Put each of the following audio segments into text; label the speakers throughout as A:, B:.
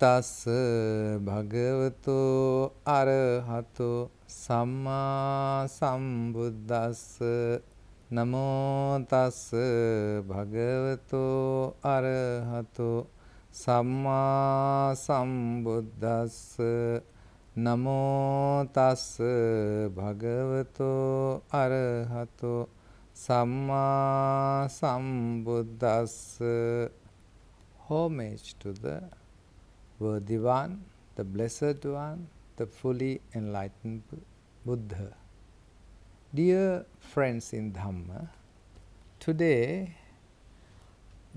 A: තස්ස භගවතු අරහතු සම්මා සම්බුද්දස්ස නමෝ තස්ස භගවතු අරහතු සම්මා සම්බුද්දස්ස නමෝ තස්ස භගවතු අරහතු සම්මා සම්බුද්දස්ස. Homage to the worthy one, the blessed one, the fully enlightened Buddha. Dear friends in Dhamma, today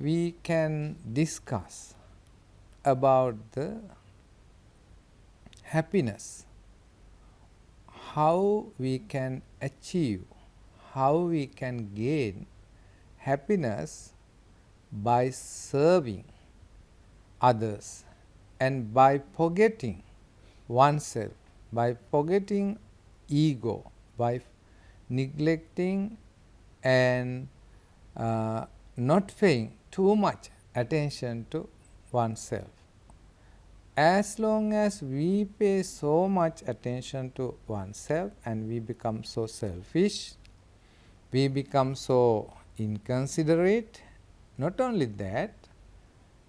A: we can discuss about the happiness, how we can achieve, how we can gain happiness by serving others and by forgetting oneself, by forgetting ego, by neglecting and not paying too much attention to oneself. As long as we pay so much attention to oneself and we become so selfish, we become so inconsiderate, not only that,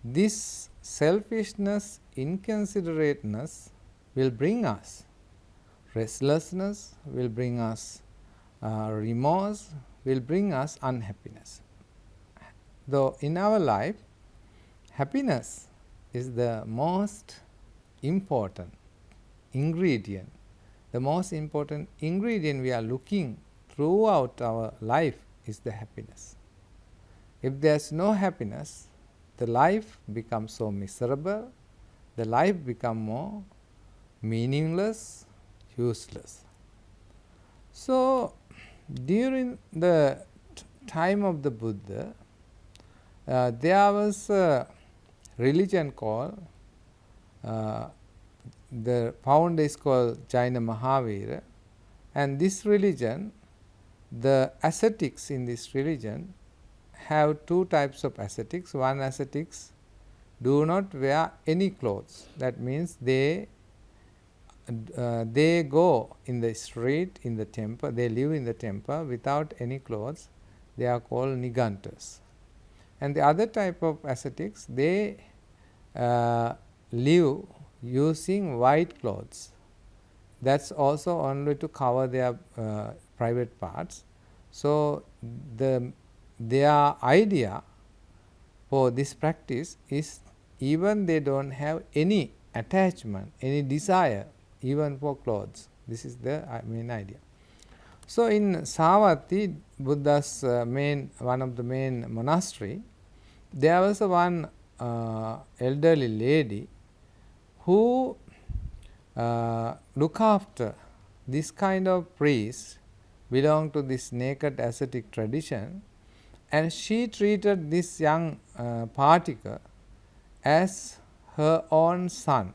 A: this selfishness, inconsiderateness will bring us restlessness, will bring us remorse, will bring us unhappiness. Though in our life, happiness is the most important ingredient. The most important ingredient we are looking throughout our life is the happiness. If there is no happiness, the life becomes so miserable, the life becomes more meaningless, useless. So, during the time of the Buddha, there was a religion called, the founder is called Jaina Mahavira, and this religion, the ascetics in this religion have two types of ascetics. One ascetics do not wear any clothes. That means they go in the street, in the temple, they live in the temple without any clothes. They are called nigantas. And the other type of ascetics, they live using white clothes. That's also only to cover their private parts. So their idea for this practice is even they don't have any attachment, any desire even for clothes. This is the main idea. So in Savatthi, Buddha's one of the main monastery, there was one elderly lady who look after this kind of priest, belong to this naked ascetic tradition, and she treated this young particle as her own son.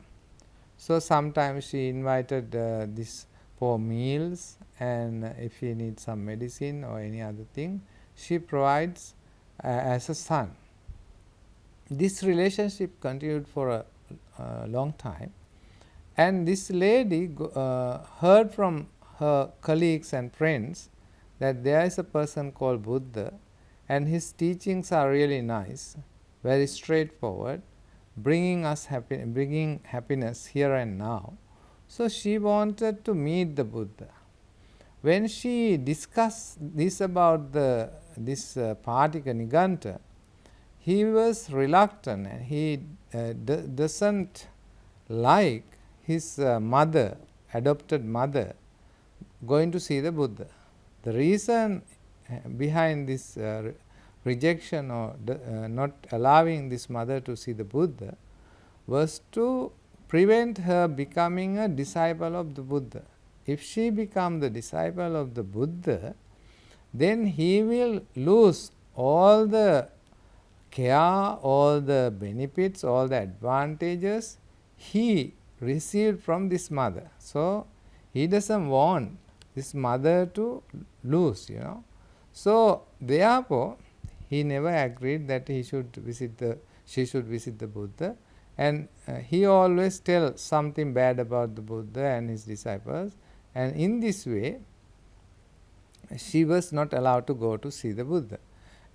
A: So sometimes she invited this for meals, and if he needs some medicine or any other thing, she provides as a son. This relationship continued for a long time, and this lady heard from her colleagues and friends that there is a person called Buddha, and his teachings are really nice, very straightforward, bringing happiness here and now. So she wanted to meet the Buddha. When she discussed this about this Patika Niganta, he was reluctant, and he doesn't like his mother, adopted mother, going to see the Buddha. The reason behind this rejection or not allowing this mother to see the Buddha was to prevent her becoming a disciple of the Buddha. If she becomes the disciple of the Buddha, then he will lose all the care, all the benefits, all the advantages he received from this mother. So he doesn't want this mother to lose, So therefore he never agreed that she should visit the Buddha, and he always tells something bad about the Buddha and his disciples, and in this way she was not allowed to go to see the Buddha.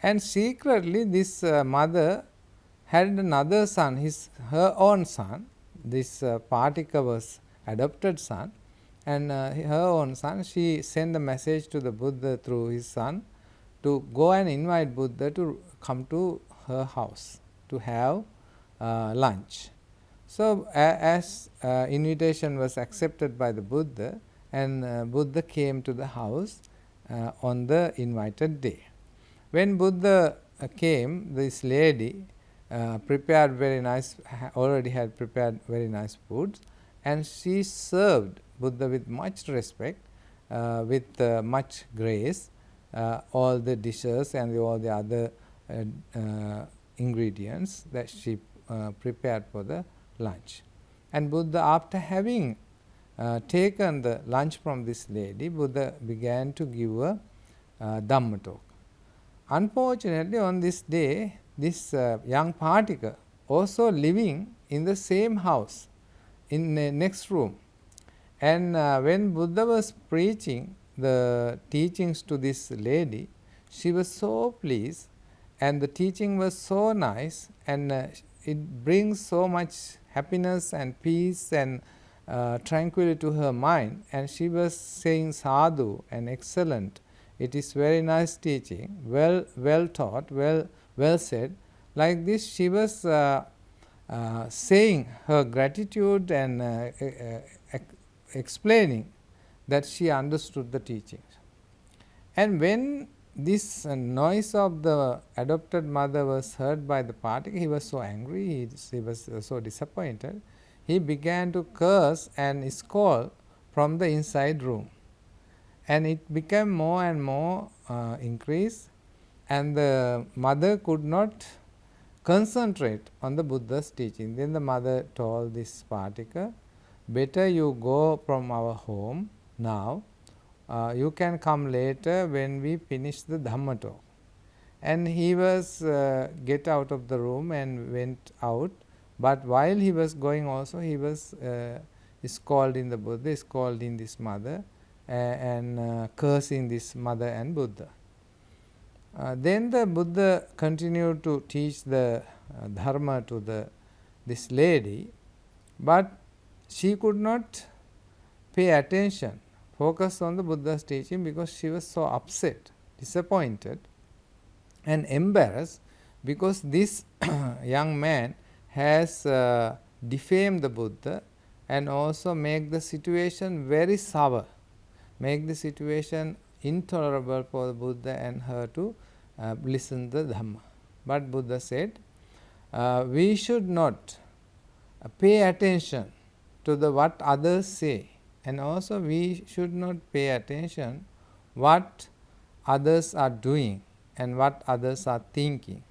A: And secretly this mother had another son, her own son. This Patika was adopted son, and her own son. She sent a message to the Buddha through his son to go and invite Buddha to come to her house to have lunch. So as invitation was accepted by the Buddha, and Buddha came to the house on the invited day. When Buddha came, this lady prepared very nice, already had prepared very nice food, and she served Buddha with much respect, with much grace, all the dishes and all the other ingredients that she prepared for the lunch. And Buddha, after having taken the lunch from this lady, Buddha began to give a Dhamma talk. Unfortunately, on this day, this young Patika also living in the same house, in the next room. And when Buddha was preaching the teachings to this lady, she was so pleased, and the teaching was so nice, and it brings so much happiness and peace and tranquility to her mind, and she was saying sadhu and excellent. It is very nice teaching, well taught, well said. Like this, she was saying her gratitude and explaining that she understood the teachings. And when this noise of the adopted mother was heard by the Patika, he was so angry, he was so disappointed. He began to curse and scold from the inside room. And it became more and more increased, and the mother could not concentrate on the Buddha's teaching. Then the mother told this Patika, better you go from our home now, you can come later when we finish the Dhamma talk. And he was get out of the room and went out, but while he was going also, he was scolding the Buddha, scolding this mother, and cursing this mother and Buddha. Then the Buddha continued to teach the Dharma to this lady, but she could not pay attention, focus on the Buddha's teaching, because she was so upset, disappointed and embarrassed, because this young man has defamed the Buddha and also make the situation very sour, make the situation intolerable for the Buddha and her to listen to the Dhamma. But Buddha said, we should not pay attention to what others say, and also we should not pay attention what others are doing and what others are thinking.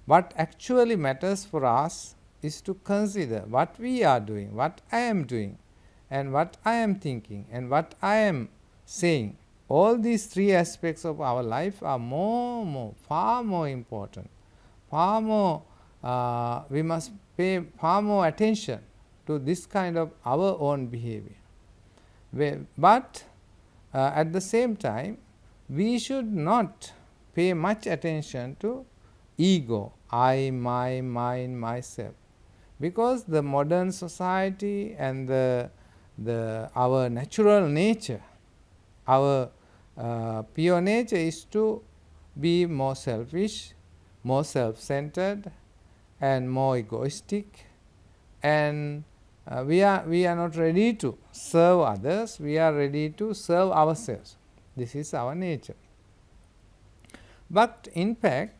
A: What actually matters for us is to consider what we are doing, what I am doing, and what I am thinking, and what I am saying. All these three aspects of our life are far more important, far more, we must pay far more attention to this kind of our own behavior. But at the same time, we should not pay much attention to ego, I, my, mine, myself, because the modern society and our natural nature, our pure nature is to be more selfish, more self-centered, and more egoistic, and we are not ready to serve others, we are ready to serve ourselves. This is our nature. But in fact,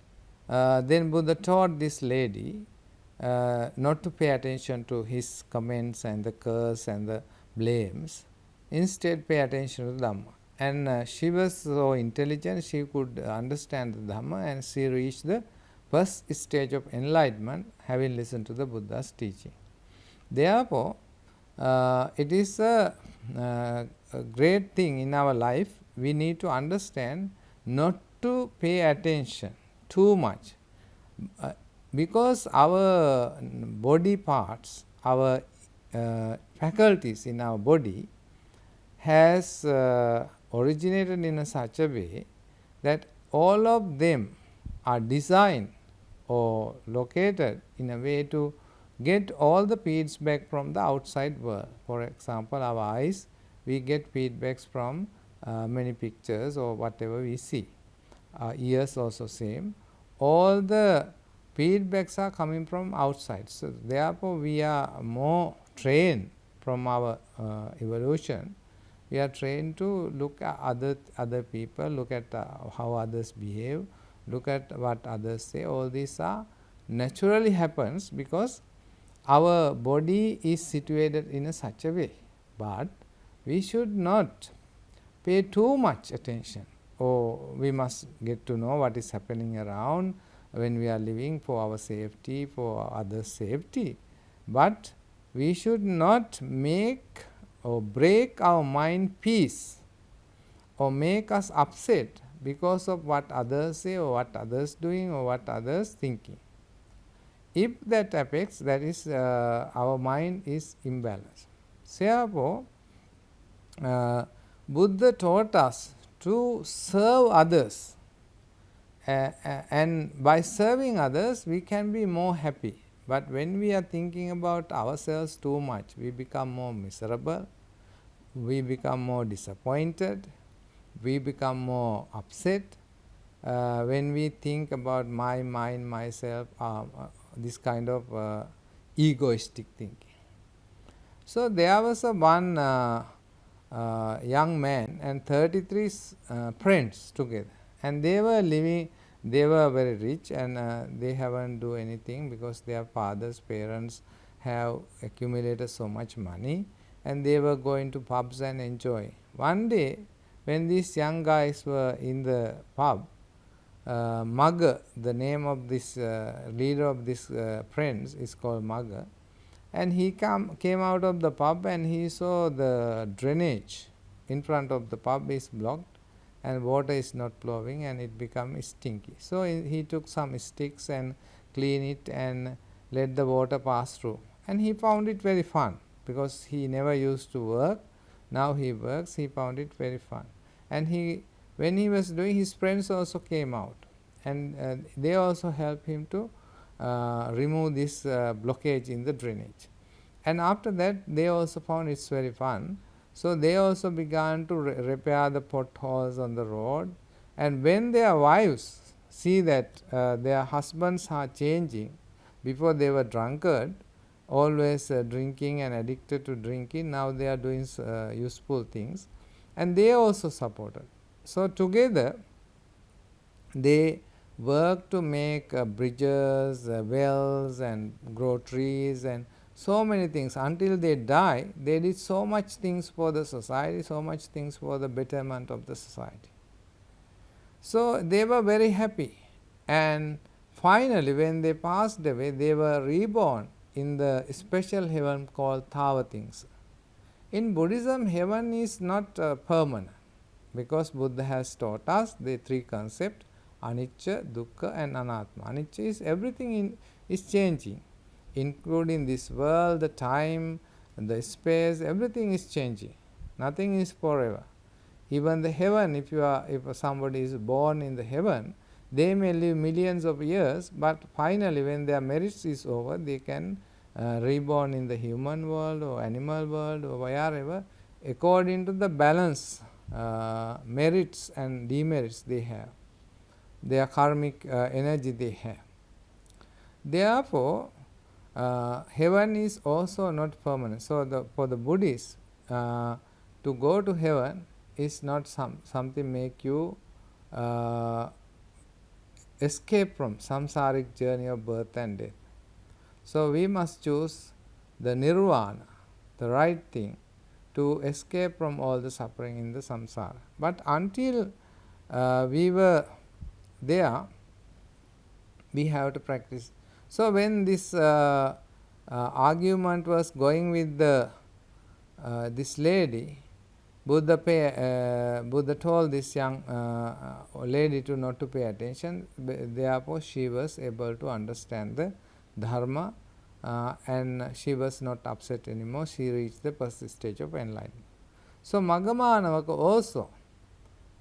A: then Buddha taught this lady not to pay attention to his comments and the curse and the blames, instead pay attention to the Dhamma. And she was so intelligent, she could understand the Dhamma, and she reached the first stage of enlightenment, having listened to the Buddha's teaching. Therefore, it is a great thing in our life. We need to understand not to pay attention too much. because our body parts, our faculties in our body has originated in a such a way that all of them are designed or located in a way to get all the feedback from the outside world. For example, our eyes, we get feedbacks from many pictures or whatever we see. Ears also same. All the feedbacks are coming from outside. So therefore, we are more trained from our evolution. We are trained to look at other people, look at how others behave, look at what others say. All these are naturally happens because our body is situated in a such a way. But we should not pay too much attention. Or we must get to know what is happening around when we are living for our safety, for others' safety. But we should not make or break our mind peace or make us upset because of what others say or what others doing or what others thinking. If that affects, that is our mind is imbalanced. Therefore, Buddha taught us to serve others, and by serving others we can be more happy. But when we are thinking about ourselves too much, we become more miserable, we become more disappointed, we become more upset when we think about my mind, myself, this kind of egoistic thinking. So there was one young man and 33 friends together, and they were living, they were very rich, and they haven't do anything because their fathers, parents have accumulated so much money, and they were going to pubs and enjoy. One day when these young guys were in the pub, Mugger, the name of this leader of this friends is called Mugger, and he came out of the pub and he saw the drainage in front of the pub is blocked and water is not flowing and it become stinky. So he took some sticks and clean it and let the water pass through, and he found it very fun because he never used to work. Now he works. He found it very fun, and when he was doing, his friends also came out, and they also helped him to remove this blockage in the drainage. And after that, they also found it's very fun. So they also began to repair the potholes on the road. And when their wives see that their husbands are changing, before they were drunkard, always drinking and addicted to drinking, now they are doing useful things, and they also supported. So together they work to make bridges, wells, and grow trees, and so many things. Until they die, they did so much things for the society, so much things for the betterment of the society. So they were very happy, and finally when they passed away, they were reborn in the special heaven called Thavatingsa. In Buddhism, heaven is not permanent, because Buddha has taught us the three concepts: anicca, dukkha, and anatma. Anicca is everything is changing, including this world, the time, the space, everything is changing. Nothing is forever. Even the heaven, if somebody is born in the heaven, they may live millions of years, but finally when their merits is over, they can reborn in the human world or animal world or wherever, according to the balance merits and demerits they have, their karmic energy they have. Therefore, heaven is also not permanent. So for the Buddhists, to go to heaven is not something make you escape from samsaric journey of birth and death. So we must choose the nirvana, the right thing, to escape from all the suffering in the samsara. But until we were there, we have to practice. So when this argument was going with this lady, Buddha told this young lady to not to pay attention. Therefore, she was able to understand the dharma, and she was not upset anymore. She reached the first stage of enlightenment. So Maggamanavaka also,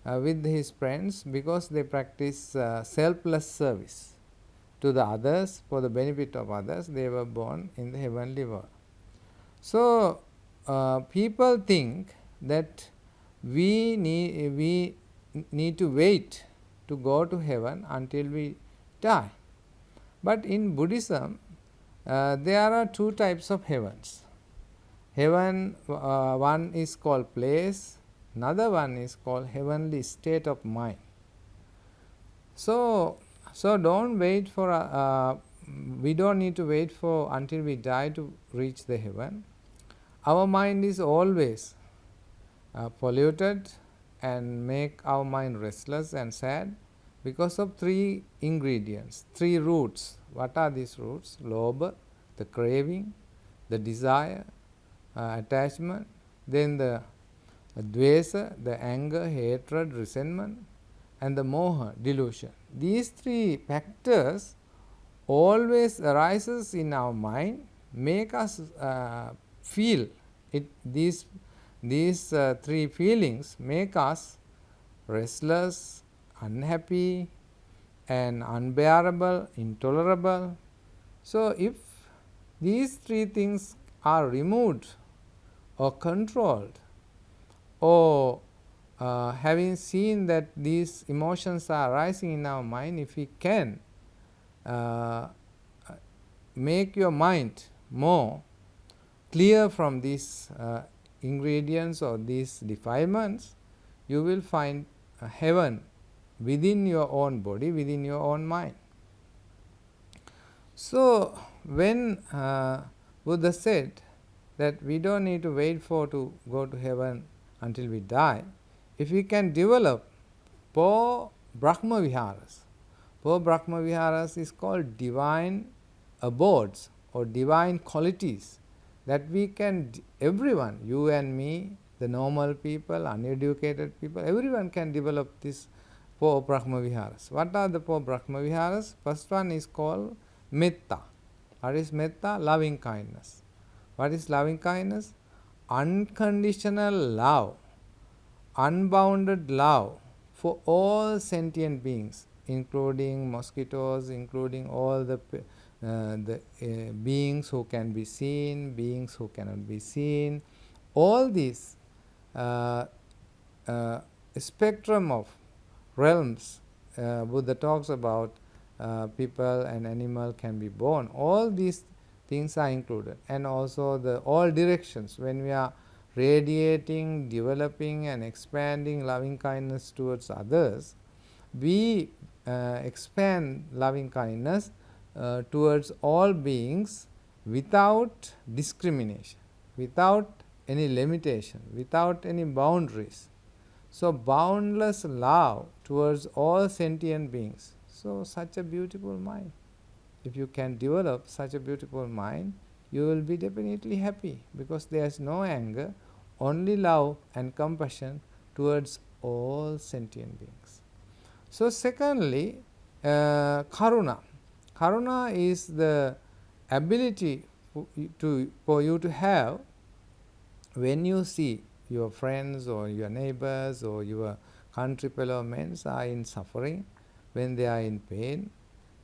A: with his friends, because they practice selfless service to the others for the benefit of others, they were born in the heavenly world. So people think that we need to wait to go to heaven until we die. But in Buddhism, there are two types of heavens. Heaven, one is called place, another one is called heavenly state of mind. So don't wait for, we don't need to wait for until we die to reach the heaven. Our mind is always polluted and make our mind restless and sad because of three ingredients, three roots. What are these roots? Lobha, the craving, the desire, attachment, then the dvesa, the anger, hatred, resentment, and the moha, delusion. These three factors always arises in our mind, make us feel it. These three feelings make us restless, unhappy, and unbearable, intolerable. So if these three things are removed or controlled, or having seen that these emotions are arising in our mind, if we can make your mind more clear from these ingredients or these defilements, you will find heaven within your own body, within your own mind. So when Buddha said that we don't need to wait for to go to heaven until we die, if we can develop four Brahma Viharas. Four Brahma Viharas is called divine abodes or divine qualities that we can, everyone, you and me, the normal people, uneducated people, everyone can develop this four Brahma Viharas. What are the four Brahma Viharas? First one is called Metta. What is Metta? Loving kindness. What is loving kindness? Unconditional love, unbounded love for all sentient beings, including mosquitoes, including all the beings who can be seen, beings who cannot be seen. All these spectrum of realms, Buddha talks about people and animal can be born. All these things are included, and also the all directions. When we are radiating, developing and expanding loving kindness towards others, we expand loving kindness towards all beings without discrimination, without any limitation, without any boundaries. So boundless love towards all sentient beings. So such a beautiful mind. If you can develop such a beautiful mind, you will be definitely happy, because there is no anger, only love and compassion towards all sentient beings. So secondly, karuna. Karuna is the ability for you to have, when you see your friends or your neighbors or your country fellow men are in suffering, when they are in pain,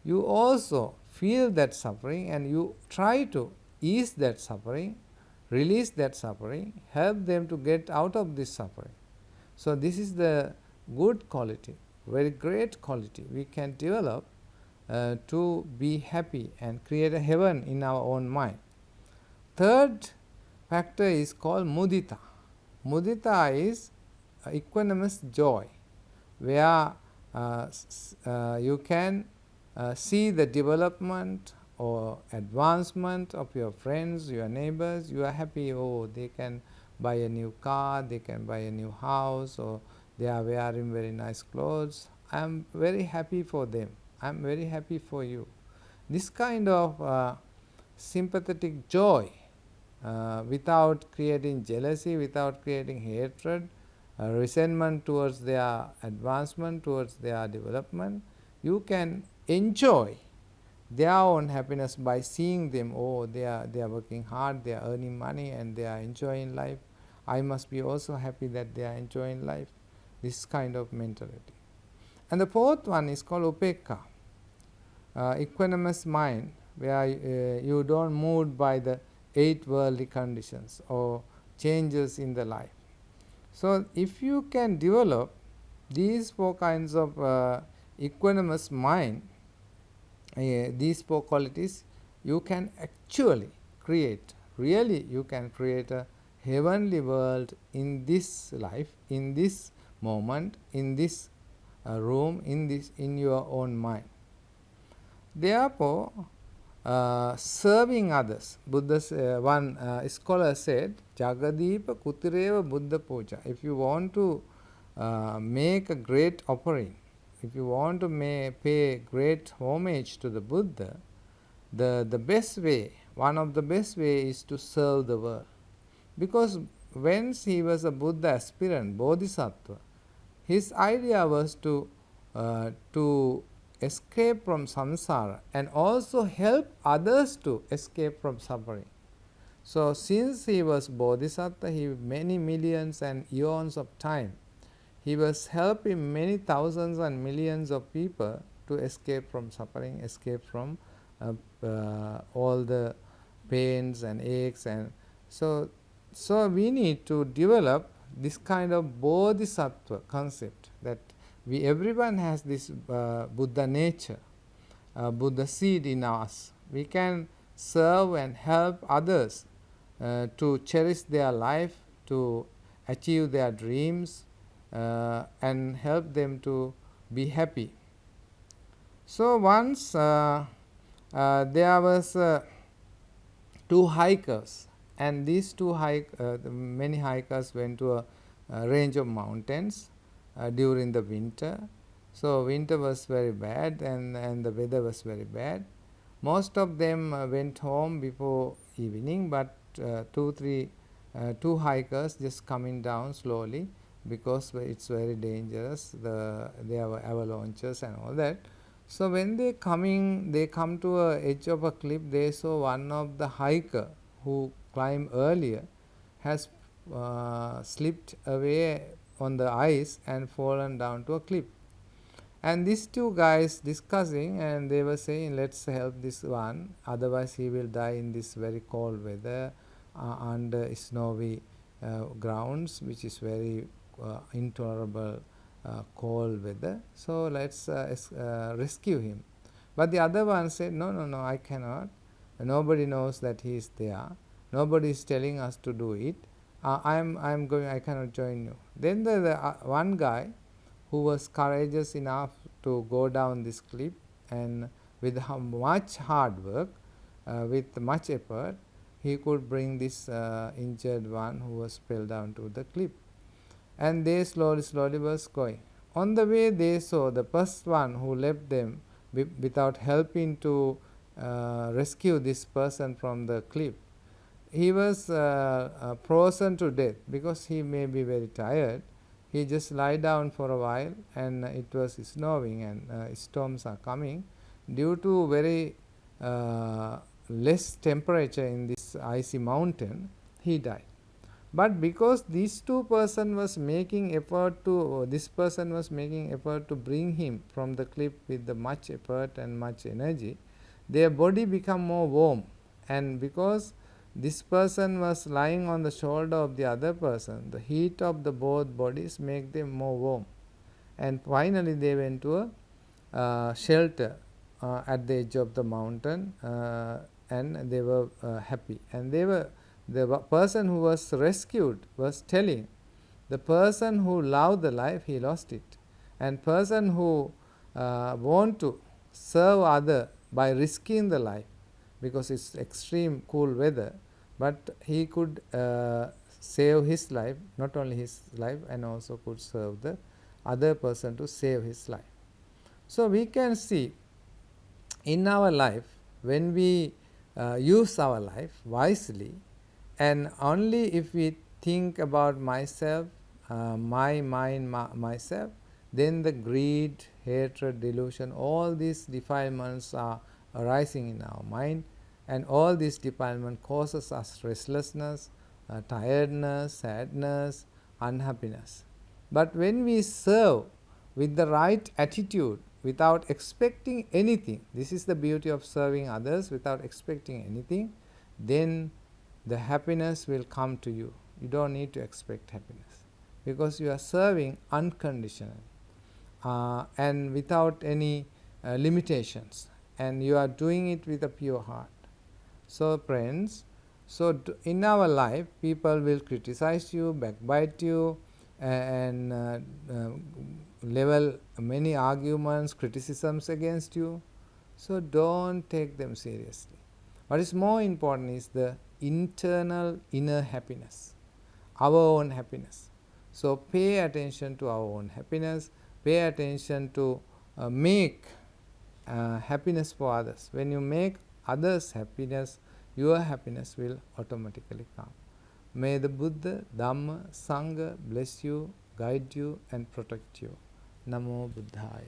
A: you also feel that suffering and you try to ease that suffering, release that suffering, help them to get out of this suffering. So this is the good quality, very great quality we can develop to be happy and create a heaven in our own mind. Third factor is called mudita. Mudita is equanimous joy, where you can see the development or advancement of your friends, your neighbors. You are happy, oh, they can buy a new car, they can buy a new house, or they are wearing very nice clothes. I am very happy for them. I am very happy for you. This kind of sympathetic joy, without creating jealousy, without creating hatred, resentment towards their advancement, towards their development. You can enjoy their own happiness by seeing them. Oh, they are working hard, they are earning money, and they are enjoying life. I must be also happy that they are enjoying life. This kind of mentality. And the fourth one is called upekka, equanimous mind, where you don't moved by the 8 worldly conditions or changes in the life. So if you can develop these 4 kinds of equanimous mind, these 4 qualities, you can actually create, really you can create a heavenly world in this life, in this moment, in this room, in your own mind. Therefore, serving others, Buddha's one scholar said, Jagadeepa Kutireva Buddha Puja. If you want to make a great offering, if you want to pay great homage to the Buddha, the best way, one of the best way is to serve the world. Because when he was a Buddha aspirant, Bodhisattva, his idea was to escape from samsara and also help others to escape from suffering. So since he was Bodhisattva, many millions and eons of time, he was helping many thousands and millions of people to escape from suffering, escape from all the pains and aches. And so we need to develop this kind of Bodhisattva concept, that everyone has this Buddha nature, Buddha seed in us. We can serve and help others to cherish their life, to achieve their dreams, and help them to be happy. So once there was 2 hikers, and these many hikers went to a range of mountains during the winter. So winter was very bad, and the weather was very bad. Most of them went home before evening, but 2 hikers just coming down slowly, because it's very dangerous. There were avalanches and all that. So when they come to a edge of a cliff, they saw one of the hiker who climbed earlier has slipped away on the ice and fallen down to a cliff. And these 2 guys discussing, and they were saying, let's help this one, otherwise he will die in this very cold weather under snowy grounds, which is very intolerable cold weather. So let's rescue him. But the other one said, no, I cannot. Nobody knows that he is there. Nobody is telling us to do it. I'm going. I cannot join you. Then the one guy who was courageous enough to go down this cliff, and with much hard work, with much effort, he could bring this injured one who was fell down to the cliff. And they slowly was going. On the way, they saw the first one who left them without helping to rescue this person from the cliff. He was frozen to death because he may be very tired. He just lie down for a while, and it was snowing and storms are coming. Due to very less temperature in this icy mountain, he died. But because this person was making effort to bring him from the cliff with the much effort and much energy, their body become more warm. And because this person was lying on the shoulder of the other person, the heat of the both bodies make them more warm. And finally they went to a shelter at the edge of the mountain, and they were happy. And the person who was rescued was telling, the person who loved the life, he lost it. And person who want to serve other by risking the life, because it's extreme cool weather, but he could save his life, not only his life, and also could serve the other person to save his life. So we can see in our life, when we use our life wisely, and only if we think about myself, my mind, myself, then the greed, hatred, delusion, all these defilements are arising in our mind, and all this defilement causes us restlessness, tiredness, sadness, unhappiness. But when we serve with the right attitude, without expecting anything, this is the beauty of serving others without expecting anything, then the happiness will come to you. You don't need to expect happiness, because you are serving unconditionally and without any limitations, and you are doing it with a pure heart. So friends, so in our life, people will criticize you, backbite you, and level many arguments, criticisms against you. So don't take them seriously. What is more important is the internal inner happiness, our own happiness. So pay attention to our own happiness, pay attention to make happiness for others. When you make others happiness, your happiness will automatically come. May the Buddha, Dhamma, Sangha bless you, guide you and protect you. Namo Buddhaya.